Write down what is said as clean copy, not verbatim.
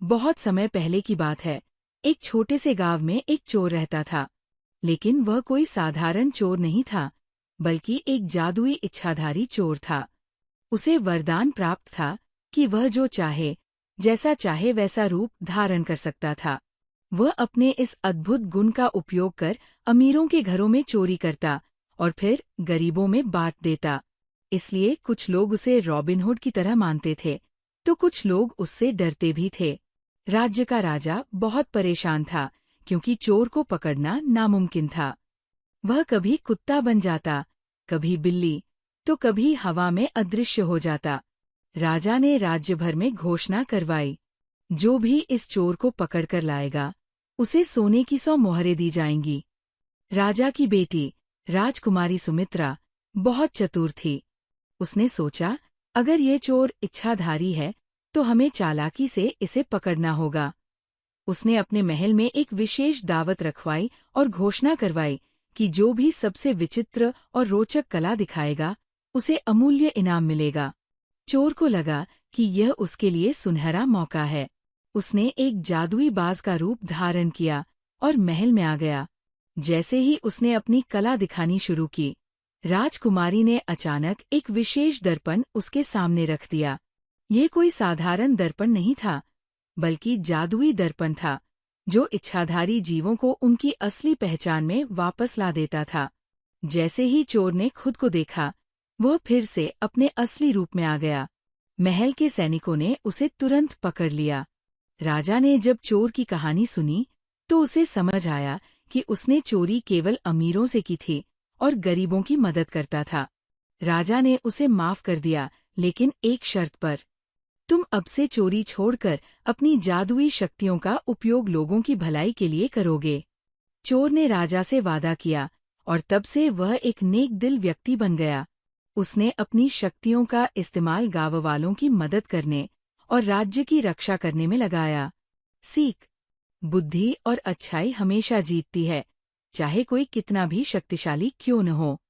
बहुत समय पहले की बात है। एक छोटे से गांव में एक चोर रहता था। लेकिन वह कोई साधारण चोर नहीं था, बल्कि एक जादुई इच्छाधारी चोर था। उसे वरदान प्राप्त था कि वह जो चाहे, जैसा चाहे वैसा रूप धारण कर सकता था। वह अपने इस अद्भुत गुण का उपयोग कर अमीरों के घरों में चोरी करता और फिर गरीबों में बांट देता। इसलिए कुछ लोग उसे रॉबिनहुड की तरह मानते थे, तो कुछ लोग उससे डरते भी थे। राज्य का राजा बहुत परेशान था, क्योंकि चोर को पकड़ना नामुमकिन था। वह कभी कुत्ता बन जाता, कभी बिल्ली, तो कभी हवा में अदृश्य हो जाता। राजा ने राज्य भर में घोषणा करवाई, जो भी इस चोर को पकड़कर लाएगा, उसे सोने की 100 मोहरें दी जाएंगी। राजा की बेटी, राजकुमारी सुमित्रा, बहुत चतुर थी। उसने सोचा, अगर ये चोर इच्छाधारी है, तो हमें चालाकी से इसे पकड़ना होगा। उसने अपने महल में एक विशेष दावत रखवाई और घोषणा करवाई कि जो भी सबसे विचित्र और रोचक कला दिखाएगा, उसे अमूल्य इनाम मिलेगा। चोर को लगा कि यह उसके लिए सुनहरा मौका है। उसने एक जादुई बाज का रूप धारण किया और महल में आ गया। जैसे ही उसने अपनी कला दिखानी शुरू की, राजकुमारी ने अचानक एक विशेष दर्पण उसके सामने रख दिया। ये कोई साधारण दर्पण नहीं था, बल्कि जादुई दर्पण था, जो इच्छाधारी जीवों को उनकी असली पहचान में वापस ला देता था। जैसे ही चोर ने खुद को देखा, वह फिर से अपने असली रूप में आ गया। महल के सैनिकों ने उसे तुरंत पकड़ लिया। राजा ने जब चोर की कहानी सुनी, तो उसे समझ आया कि उसने चोरी केवल अमीरों से की थी और गरीबों की मदद करता था। राजा ने उसे माफ कर दिया, लेकिन एक शर्त पर। तुम अब से चोरी छोड़कर अपनी जादुई शक्तियों का उपयोग लोगों की भलाई के लिए करोगे। चोर ने राजा से वादा किया और तब से वह एक नेक दिल व्यक्ति बन गया। उसने अपनी शक्तियों का इस्तेमाल गाँव वालों की मदद करने और राज्य की रक्षा करने में लगाया। सीख: बुद्धि और अच्छाई हमेशा जीतती है, चाहे कोई कितना भी शक्तिशाली क्यों न हो।